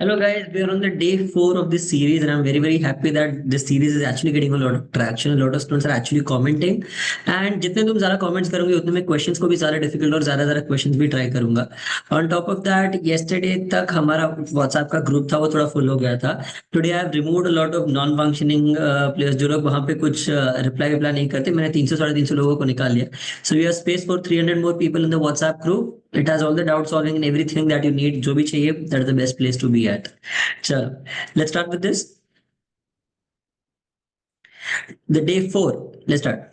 Hello guys, we are on the day 4 of this series and I'm very happy that this series is actually getting a lot of traction. A lot of students are actually commenting and जितने तुम ज्यादा comments करोगे उतने मैं questions को भी ज्यादा difficult और ज्यादा questions भी try करूंगा. On top of that, yesterday तक हमारा WhatsApp का group था वो थोड़ा full हो गया था. Today I have removed a lot of non-functioning players जो लोग वहाँ पे कुछ reply नहीं करते. मैंने 300 साढ़े 300 लोगों को निकाल लिया. So we have space for 300 more people in the WhatsApp group. It has all the doubt solving and everything that you need. जो भी चाहिए, that is the best place to be at. चलो, let's start with this. The day 4. Let's start.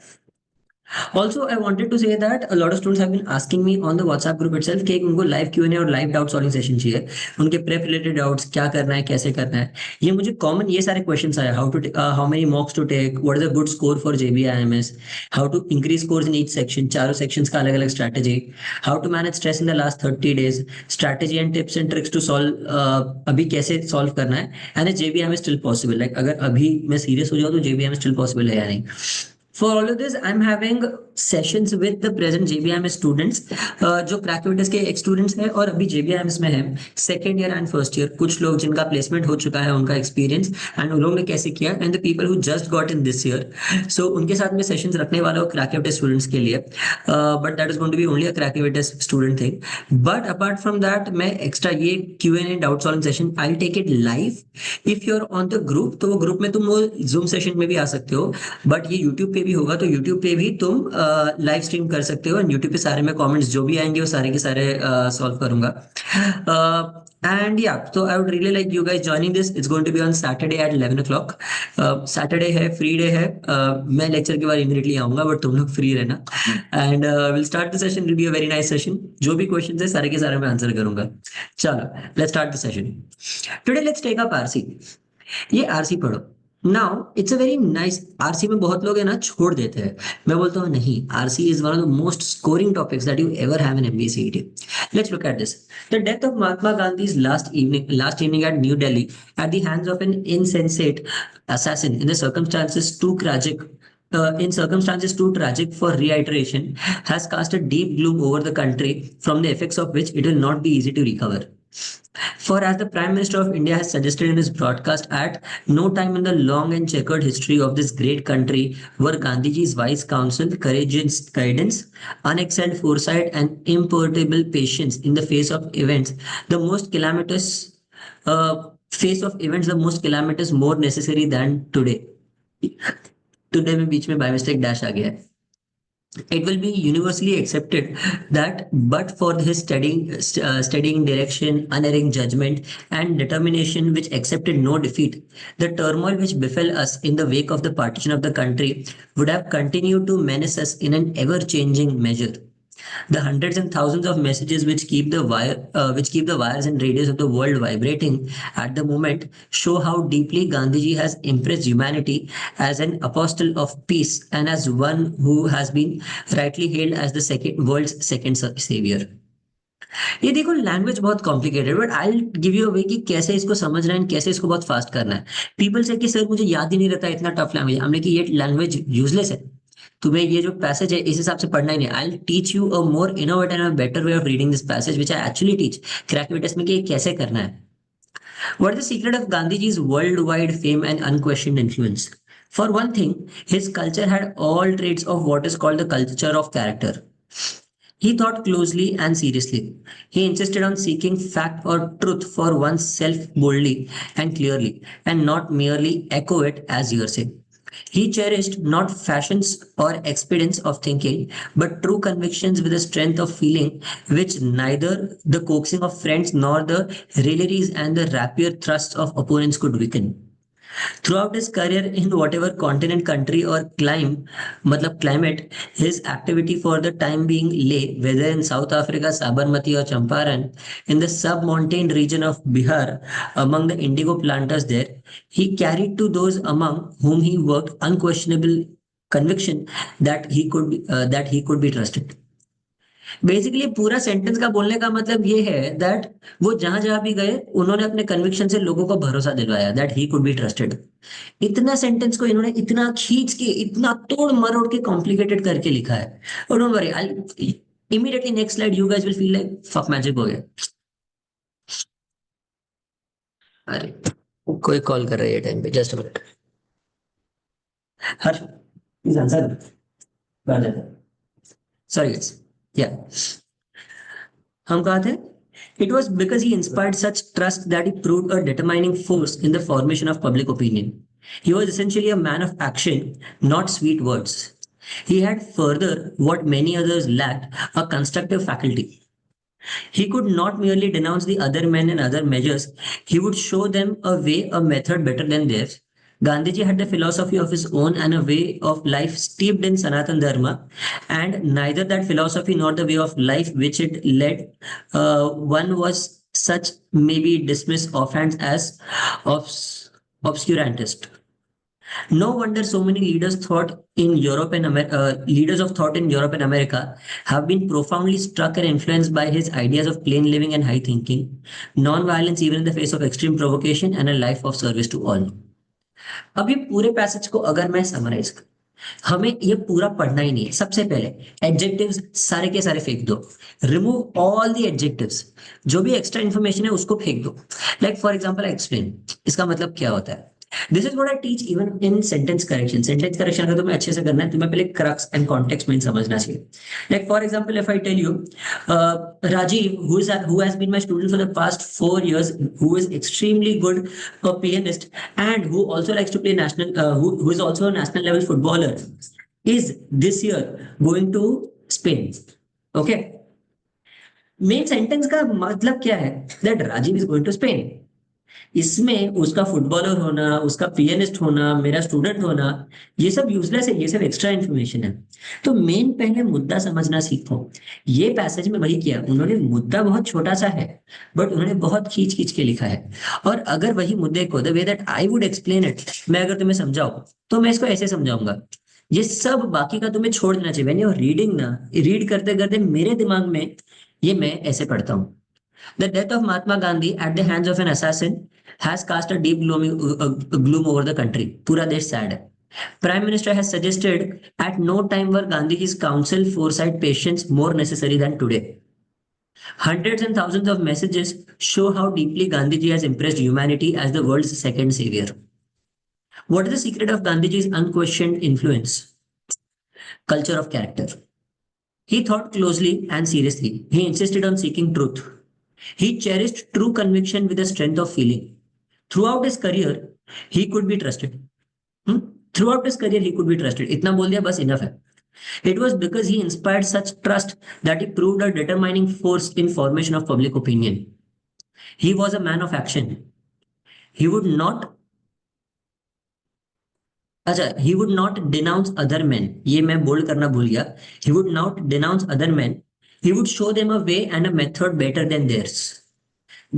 Also, I wanted to say that a lot of students have been asking me on the WhatsApp group itself कि उनको live Q&A और live doubt solving session चाहिए. उनके prep related doubts क्या करना है, कैसे करना है. ये मुझे common ये सारे questions आए. How many mocks to take? What is a good score for JBIMS? How to increase scores in each section? चारों sections का अलग-अलग strategy. How to manage stress in the last 30 days? Strategy and tips and tricks to solve अभी कैसे solve करना है? And is JBIMS still possible? Like अगर अभी मैं serious हो जाऊँ तो JBIMS still possible है या नहीं? For all of this, I'm having sessions with the present JBIMS students, जो क्रैकविटस के एक स्टूडेंट्स हैं और अभी JBIMS में हैं, second year and first year. कुछ लोग जिनका प्लेसमेंट हो चुका है, उनका एक्सपीरियंस एंड उन लोगों ने कैसे किया, and the people who just got in this year. So उनके साथ में सेशंस रखने वाला हूँ क्रैकविटस स्टूडेंट्स के लिए, but that is going to be only a क्रैकविटस student thing. But apart from that मैं एक्स्ट्रा ये Q&A doubt solving session I will take it live. If you are on the group तो वो group में तुम वो zoom session में भी आ सकते हो, बट ये यूट्यूब पे भी होगा तो यूट्यूब पे भी तुम लाइव स्ट्रीम कर सकते हो. एंड यूट्यूब पे सारे में कमेंट्स जो भी आएंगे वो सारे के सारे सॉल्व करूंगा. एंड या तो I would really like you guys joining this. It's going to be on Saturday at 11 o'clock. Saturday है, फ्री डे है. मैं लेक्चर के बाद इमीडिएटली आऊंगा बट तुम लोग फ्री रहना. And will start the session. Will be a very nice session. जो भी क्वेश्चन है सारे के सारे मैं आंसर करूंगा. चलो, let's start the session. Today let's take up RC. ये आरसी पढ़ो. Now it's a very nice. RC में बहुत लोग है ना छोड़ देते हैं. मैं बोलता हूँ नहीं, RC is one of the most scoring topics that you ever have in MBCET. Let's look at this. The death of Mahatma Gandhi's last evening at New Delhi at the hands of an insensate assassin in the circumstances too tragic. In circumstances too tragic for reiteration, has cast a deep gloom over the country, from the effects of which it will not be easy to recover. For as the Prime Minister of India has suggested in his broadcast, at no time in the long and checkered history of this great country were Gandhiji's wise counsel, courageous guidance, unexcelled foresight, and imperturbable patience in the face of events the most calamitous the most calamitous more necessary than today. Today में बीच में by mistake dash आ गया है. It will be universally accepted that but for his studying direction, unerring judgment, and determination which accepted no defeat, the turmoil which befell us in the wake of the partition of the country would have continued to menace us in an ever-changing measure. The hundreds and thousands of messages which keep the wires and radios of the world vibrating at the moment show how deeply Gandhiji has impressed humanity as an apostle of peace and as one who has been rightly hailed as the world's second savior. ये देखो, language बहुत complicated, but I give you a way कि कैसे इसको समझना है, कैसे इसको बहुत फास्ट करना है. पीपल से कि सर मुझे याद ही नहीं रहता, इतना टफ लैंग्वेज. हमने कि ये लैंग्वेज यूजलेस है, तुम्हें ये जो पैसेज है इस हिसाब से पढ़ना ही नहीं. I teach you a more innovative and better way of reading this passage which I actually teach क्रैकविटस में कि कैसे करना है. What is the secret of Gandhiji's worldwide fame and unquestioned influence? For one thing, his culture had all traits of what is called the culture of character. He thought closely and seriously. He insisted on seeking fact or truth for oneself boldly and clearly, and not merely echo it as hearsay. He cherished not fashions or expedients of thinking, but true convictions with a strength of feeling which neither the coaxing of friends nor the railleries and the rapier thrusts of opponents could weaken. Throughout his career in whatever continent, country, or climate, his activity for the time being lay, whether in South Africa, Sabarmati, or Champaran, in the sub-mountain region of Bihar, among the indigo planters there, he carried to those among whom he worked unquestionable conviction that he could be trusted. Basically पूरा sentence का बोलने का मतलब ये है that वो जहां जहां भी गए उन्होंने अपने कन्विक्शन से लोगों को भरोसा दिलवाया that he could be trusted. इतना सेंटेंस को इन्होंने इतना खींच के, इतना तोड़ मरोड़ के कॉम्प्लिकेटेड करके लिखा है. और don't worry, I immediately next slide you guys will feel like fuck magic हो गया. अरे कोई कॉल कर रही है टाइम पे, just a minute. Harsh please answer. बाहर जाता, सॉरी गाइस। या हम कहा थे, it was because he inspired such trust that he proved a determining force in the formation of public opinion. He was essentially a man of action, not sweet words. He had further what many others lacked, a constructive faculty. He could not merely denounce the other men and other measures, he would show them a way, a method better than theirs. Gandhiji had a philosophy of his own and a way of life steeped in Sanatan Dharma, and neither that philosophy nor the way of life which it led one was such maybe dismissed offhand as obscurantist. No wonder so many leaders of thought in Europe and America have been profoundly struck and influenced by his ideas of plain living and high thinking, non-violence even in the face of extreme provocation, and a life of service to all. अब ये पूरे passage को अगर मैं summarise करूं, हमें ये पूरा पढ़ना ही नहीं है। सबसे पहले एडजेक्टिव्स सारे के सारे फेंक दो, रिमूव ऑल द एडजेक्टिव्स, जो भी एक्स्ट्रा इंफॉर्मेशन है उसको फेंक दो। लाइक फॉर एग्जांपल एक्सप्लेन, इसका मतलब क्या होता है। This is what I teach even in sentence correction. Sentence correction अगर तुम्हें अच्छे से करना है, तुम्हें पहले क्रक्स एंड कॉन्टेक्स्ट में समझना चाहिए। Like for example if I tell you Rajiv, who has been my student for the past 4 years, who is extremely good a pianist and who also likes to play who is also a national level footballer, is this year going to Spain. Okay. Main sentence का मतलब क्या है, that Rajiv is going to Spain. इसमें उसका footballer होना, उसका pianist होना, मेरा स्टूडेंट होना, ये सब यूजलेस है, ये सब एक्स्ट्रा इन्फॉर्मेशन है। तो मेन पहले मुद्दा समझना सीखो। ये पैसेज में वही किया उन्होंने, मुद्दा बहुत छोटा सा है बट उन्होंने बहुत खींच खींच के लिखा है। और अगर वही मुद्दे को the way that I would explain it, मैं अगर तुम्हें समझाऊं तो मैं इसको ऐसे समझाऊंगा। ये सब बाकी का तुम्हें छोड़ देना चाहिए। व्हेन यू आर रीडिंग ना, रीड करते करते मेरे दिमाग में ये मैं ऐसे पढ़ता हूँ। The death of Mahatma Gandhi at the hands of an assassin has cast a deep gloom over the country. पूरा देश sad है। Prime Minister has suggested at no time were Gandhi's counsel, foresight, patience more necessary than today. Hundreds and thousands of messages show how deeply Gandhiji has impressed humanity as the world's second savior. What is the secret of Gandhiji's unquestioned influence? Culture of character. He thought closely and seriously. He insisted on seeking truth. He cherished true conviction with a strength of feeling. Throughout his career, he could be trusted. Throughout his career, he could be trusted. इतना बोल दिया बस enough है. It was because he inspired such trust that he proved a determining force in formation of public opinion. He was a man of action. He would not he would not denounce other men. ये मैं bold करना भूल गया. He would not denounce other men. He would show them a way and a method better than theirs.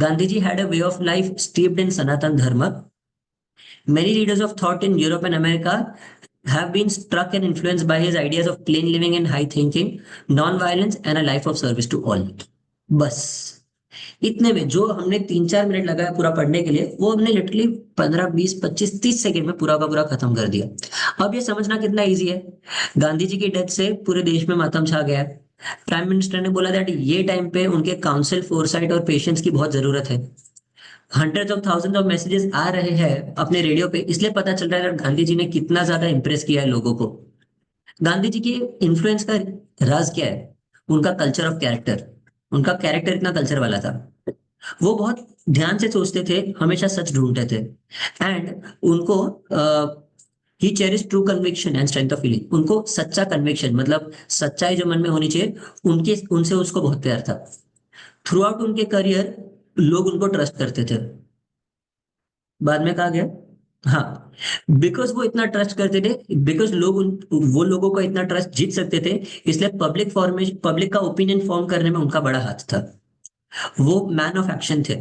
Gandhiji had a way of life steeped in Sanatan Dharma. Many leaders of thought in Europe and America have been struck and influenced by his ideas of plain living and high thinking, non-violence, and a life of service to all. बस इतने में जो हमने 3-4 minute लगाया पूरा पढ़ने के लिए, वो हमने लिटरली 15-20-25-30 सेकंड में पूरा का पूरा खत्म कर दिया। अब ये समझना कितना इजी है। गांधी जी की डेथ से पूरे देश में मातम छा गया है। प्राइम मिनिस्टर ने बोला दैट ये टाइम पे उनके काउंसिल, फोरसाइट और पेशेंस की बहुत जरूरत है। Hundreds of thousand of messages आ रहे हैं अपने रेडियो पे, इसलिए पता चल रहा है गांधी जी ने कितना ज्यादा इंप्रेस किया है लोगों को। गांधी जी की इन्फ्लुएंस का राज क्या है? उनका कल्चर ऑफ कैरेक्टर। उनका कैरेक्टर इतना कल्चर वाला था, वो बहुत ध्यान से सोचते थे, हमेशा सच ढूंढते थे। एंड उनको ही cherish true conviction and strength of feeling. उनको सच्चा कन्विक्शन मतलब सच्चाई जो मन में होनी चाहिए, उनसे उसको बहुत प्यार था। थ्रू आउट उनके करियर लोग उनको ट्रस्ट करते थे। बाद में कहा गया, हाँ, बिकॉज वो इतना ट्रस्ट करते थे, बिकॉज वो लोगों को इतना ट्रस्ट जीत सकते थे, इसलिए पब्लिक का ओपिनियन फॉर्म करने में उनका बड़ा हाथ था। वो मैन ऑफ एक्शन थे।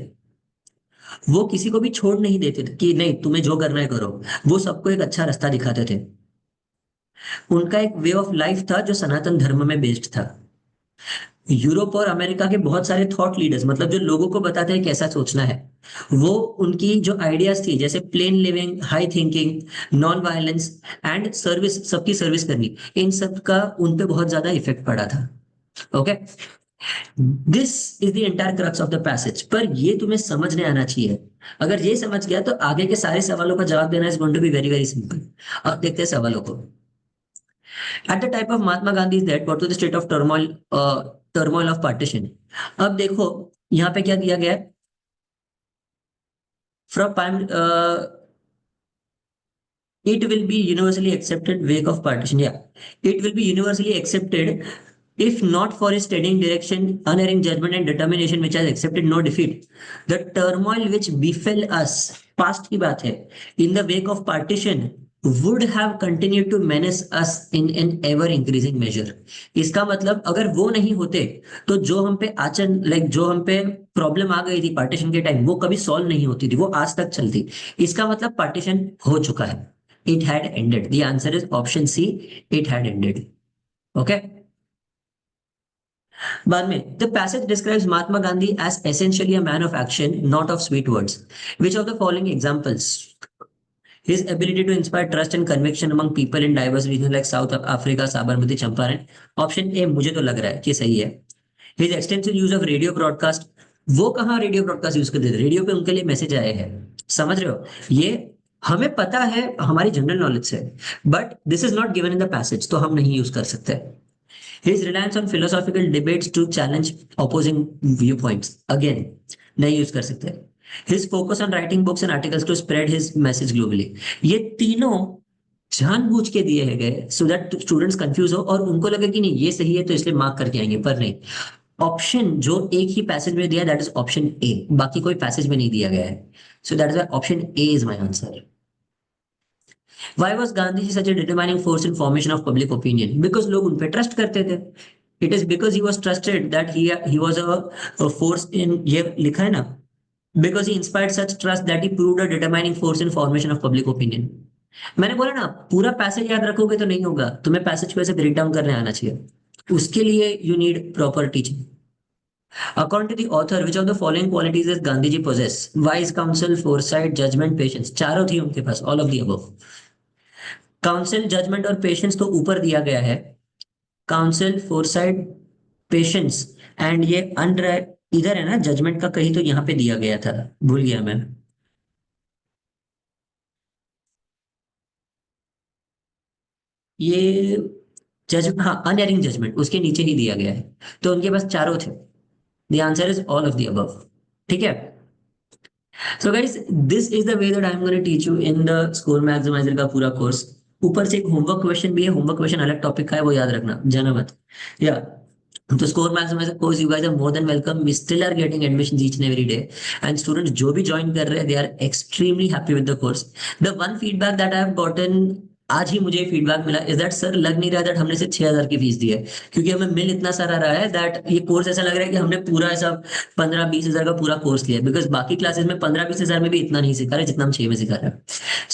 वो किसी को भी छोड़ नहीं देते थे कि नहीं तुम्हें जो करना है करो। वो सबको एक अच्छा रास्ता दिखाते थे। उनका एक वे ऑफ लाइफ था जो सनातन धर्म में बेस्ड था। यूरोप और अमेरिका के बहुत सारे थॉट लीडर्स, मतलब जो लोगों को बताते हैं कैसा सोचना है, वो उनकी जो आइडियाज थी, जैसे plane living, high thinking, non violence and service, सबकी सर्विस करनी, इन सब का उन पे बहुत ज्यादा इफेक्ट पड़ा था। Okay. This is the entire crux of the passage. पर ये तुम्हें समझने आना चाहिए। अगर ये समझ गया तो आगे के सारे सवालों का जवाब देना is going to be very very simple. अब देखते हैं सवालों को। At the type of Mahatma Gandhi is that what to the state of turmoil, turmoil of partition. अब देखो यहाँ पे क्या दिया गया है, from it will be universally accepted wake of partition. Yeah, it will be universally accepted if not for his steadying direction, unerring judgment, and determination which has accepted no defeat. The turmoil which befell us, past की बात है, in the wake of partition would have continued to menace us in an ever increasing measure. इसका मतलब अगर वो नहीं होते तो जो हम पे आचरण लाइक जो हम पे प्रॉब्लम आ गई थी पार्टीशन के टाइम, वो कभी सॉल्व नहीं होती थी, वो आज तक चलती। इसका मतलब पार्टीशन हो चुका है। It had ended. The answer is option C. It had ended. Okay. बाद में the passage describes Mahatma Gandhi as essentially a man of action, not of sweet words. Which of the following examples? His ability to inspire trust and conviction among people in diverse regions like South Africa, Sabarmati, Champaran. Option A मुझे तो लग रहा है कि सही है। His extensive use of radio broadcast. वो कहाँ रेडियो ब्रॉडकास्ट यूज करते थे? रेडियो पे उनके लिए मैसेज आए हैं। समझ रहे हो? ये हमें पता है, हमारी जनरल नॉलेज से, but this is not given in the passage, तो हम नहीं यूज कर सकते। His reliance on philosophical debates to challenge opposing view points, again नहीं यूज कर सकते। His focus on writing books and articles to spread his message globally. ये तीनों जानबूझ के दिए गए सो दैट स्टूडेंट्स कंफ्यूज हो और उनको लगे कि नहीं ये सही है तो इसलिए मार्क करके आएंगे, पर नहीं। ऑप्शन जो एक ही पैसेज में दिया दैट इज ऑप्शन ए, बाकी कोई पैसेज में नहीं दिया गया है। सो that is option A is my answer. Why was Gandhi such a determining force in formation of public opinion? Because लोग उन पे ट्रस्ट करते थे। It is because he was trusted that he was a force in, ये लिखा है ना, because he inspired such trust that he proved a determining force in formation of public opinion. मैंने बोला ना पूरा पैसेज याद रखोगे तो नहीं होगा, तुम्हें पैसेज को ऐसे ब्रेक डाउन करने आना चाहिए। उसके लिए you need proper teaching. According to the author, which of the following qualities does Gandhi ji possess? Wise counsel, foresight, judgment, patience. चारों थी उनके पास, all of the above. Counsel, judgment और पेशेंस तो ऊपर दिया गया है। काउंसिल, फोरसाइट, पेशेंस एंड ये अंडर इधर है ना, जजमेंट का कहीं तो यहाँ पे दिया गया था, भूल गया मैं। ये जज, हाँ अनएरिंग जजमेंट उसके नीचे ही दिया गया है। तो उनके पास चारों थे। The answer is all of the above. ठीक है। So guys this is the way that I am going to teach you in the score maximiser का पूरा कोर्स। ऊपर से एक होमवर्क क्वेश्चन भी है, होमवर्क क्वेश्चन अलग टॉपिक का है, वो याद रखना, जाना मत। या तो score maximiser course you guys are more than welcome, we still are getting admission each and every day, and students जो भी ज्वाइन कर रहे हैं they are extremely happy with the course. The one feedback that I have gotten, आज ही मुझे feedback मिला, is that sir लग नहीं रहा दैट हमने सिर्फ 6,000 की फीस दी है, क्योंकि हमें मिल इतना सारा रहा है दैट ये कोर्स ऐसा लग रहा है कि हमने पूरा ऐसा 15-20 हजार का पूरा कोर्स लिया, बिकॉज बाकी क्लासेस में 15-20 हजार में भी इतना नहीं सिखा रहे जितना हम 6 में सिखा रहे हैं।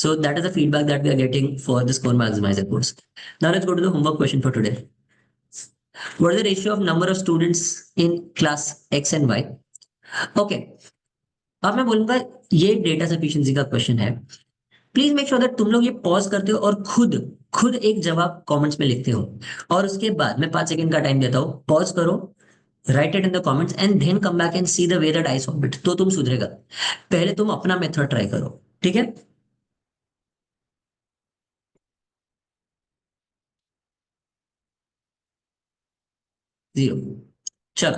So that is the feedback that we are getting for the score maximiser course. Now let's go to the homework question for today. What is the ratio of number of students in class X and Y? Okay. अब मैं बोलूंगा ये data sufficiency का question है। Please make sure that तुम लोग ये pause करते हो और खुद खुद एक जवाब कमेंट्स में लिखते हो, और उसके बाद मैं 5 सेकंड का टाइम देता हूँ, पॉज करो, write it in the comments and then come back and see the way that I solve it, तो तुम सुधरेगा। पहले तुम अपना मेथड ट्राई करो, ठीक है। जीरो। चलो,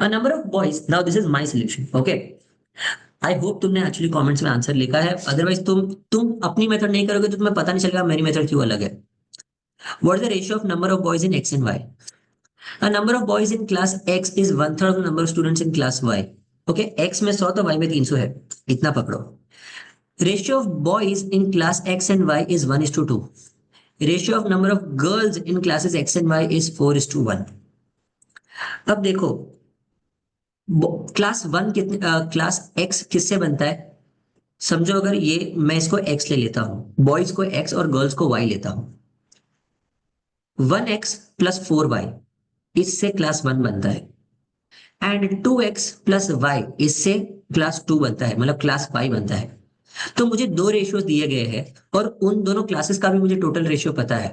a number of boys, now this is my solution, okay? I hope तुमने एक्चुअली कमेंट्स में आंसर लिखा है, अदरवाइज तुम अपनी मेथड नहीं करोगे तो तुम्हें पता नहीं चलेगा मेरी मेथड क्यों अलग है। What is the ratio of number of boys in X and Y? A number of boys in class X is 1/3 of the number of students in class Y. Okay, X में 100 तो Y में 300 है, इतना पकड़ो। Ratio of boys in class X and Y is 1:2. Ratio of number of girls in classes X and Y is 4:1. अब देखो class one कितने, class x किससे बनता है? समझो अगर ये मैं इसको एक्स ले लेता हूं, बॉयज को एक्स और गर्ल्स को वाई लेता हूं, 1x प्लस 4y, इससे क्लास वन बनता है, एंड 2x प्लस वाई, इससे क्लास टू बनता है, मतलब क्लास फाइव बनता है। तो मुझे दो रेशियोज दिए गए हैं और उन दोनों क्लासेस का भी मुझे टोटल रेशियो पता है।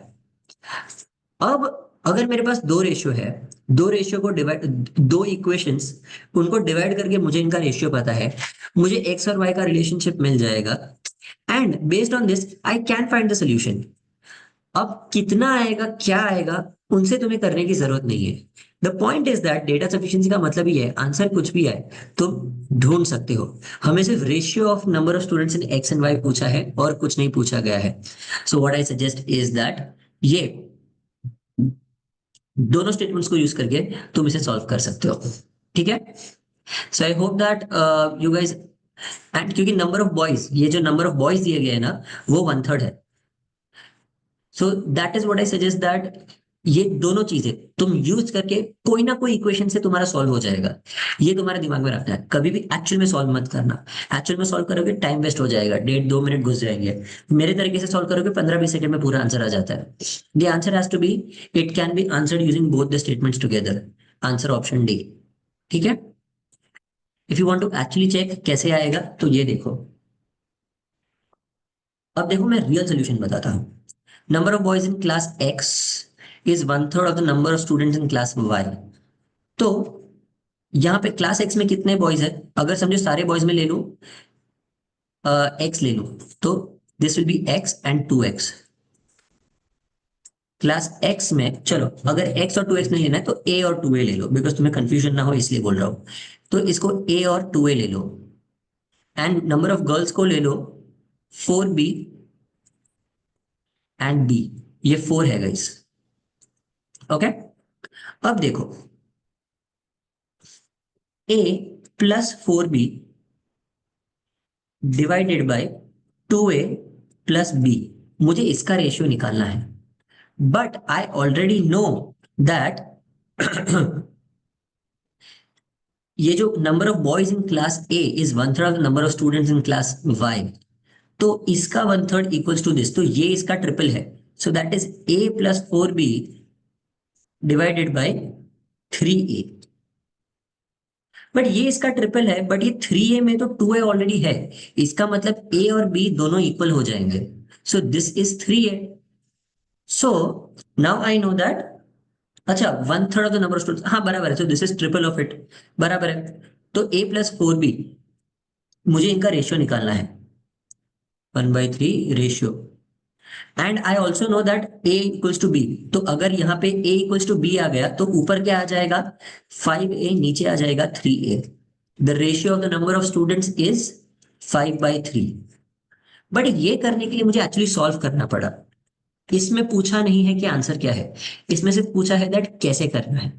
अब अगर मेरे पास दो रेशियो है, दो रेशियो को डिवाइड, दो इक्वेशंस, उनको डिवाइड करके मुझे इनका रेशियो पता है, मुझे एक्स और वाई का रिलेशनशिप मिल जाएगा, and based on this I can find the solution. अब कितना आएगा क्या आएगा उनसे तुम्हें करने की जरूरत नहीं है। The point is that data sufficiency का मतलब ही है आंसर कुछ भी आए तुम ढूंढ सकते हो। हमें सिर्फ ratio of number of students in X and Y पूछा है और कुछ नहीं पूछा गया है। So what I suggest is that ये दोनों स्टेटमेंट्स को यूज करके तुम इसे सॉल्व कर सकते हो। ठीक है। So I hope that you guys, and क्योंकि नंबर ऑफ बॉयज, ये जो नंबर ऑफ बॉयज दिए गए हैं ना वो 1/3 है। सो that is what I suggest that ये दोनों चीजें तुम यूज करके कोई ना कोई इक्वेशन से तुम्हारा सॉल्व हो जाएगा। ये तुम्हारे दिमाग में रखना है, कभी भी एक्चुअल में सॉल्व मत करना। एक्चुअल में सॉल्व करोगे टाइम वेस्ट हो जाएगा, 1.5-2 मिनट घुस जाएंगे। मेरे तरीके से सॉल्व करोगे 15-20 सेकंड में पूरा आंसर आ जाता है। The answer has to be, it can be answered using both the statements together. Answer option D. ठीक है। If you want to actually check कैसे आएगा तो ये देखो। अब देखो मैं रियल सोल्यूशन बताता हूँ। Number of boys in class X is 1/3 of the number of students in class Y. तो यहाँ पे क्लास एक्स में कितने बॉयज है, अगर समझो सारे बॉयज में ले लूं, एक्स ले लूं, तो this will be x and 2x। Class x में चलो अगर एक्स और 2x नहीं लेना है तो ए और 2a ले लो, बिकॉज तुम्हें कंफ्यूजन ना हो इसलिए बोल रहा हूं। तो इसको ए और 2a ले लो, एंड नंबर ऑफ गर्ल्स को ले लो 4b एंड b। ये 4 है गाइस। ओके। अब देखो a plus 4b divided by 2a plus b, मुझे इसका रेशियो निकालना है। But I already know that ये जो number of boys in class A is 1/3 of the number of students in class Y, तो इसका 1/3 इक्वल्स टू दिस, तो ये इसका ट्रिपल है। सो that is a plus 4b divided bye 3a। But ये इसका ट्रिपल है, बट ये 3a में तो 2a ऑलरेडी है, इसका मतलब a और b दोनों इक्वल हो जाएंगे। So this is 3a। So now I know that, अच्छा 1/3 of the number of students, हाँ बराबर है, so this is triple of it, बराबर है। तो a+4b मुझे इनका रेशियो निकालना है, 1/3 ratio. And I also know that a equals to b, तो अगर यहाँ पे a इक्वल्स टू b आ गया तो ऊपर क्या आ जाएगा 5a, नीचे आ जाएगा 3a। The ratio of the number of students is 5/3। But ये करने के लिए मुझे एक्चुअली सॉल्व करना पड़ा। इसमें पूछा नहीं है कि आंसर क्या है, इसमें सिर्फ पूछा है दैट कैसे करना है,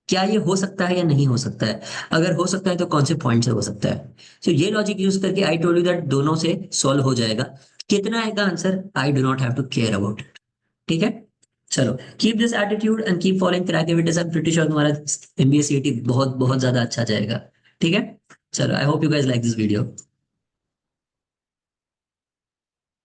क्या ये हो सकता है या नहीं हो सकता है, अगर हो सकता है तो कौन से पॉइंट से हो सकता है। सो ये लॉजिक यूज करके आई टोल्ड यू दैट दोनों से सॉल्व हो जाएगा। कितना आएगा answer I do not have to care about it. ठीक है। चलो keep this attitude and keep following crack evidence, I am pretty sure तुम्हारा एमबीए सीईटी बहुत बहुत ज्यादा अच्छा जाएगा। ठीक है। चलो I hope you guys like this video.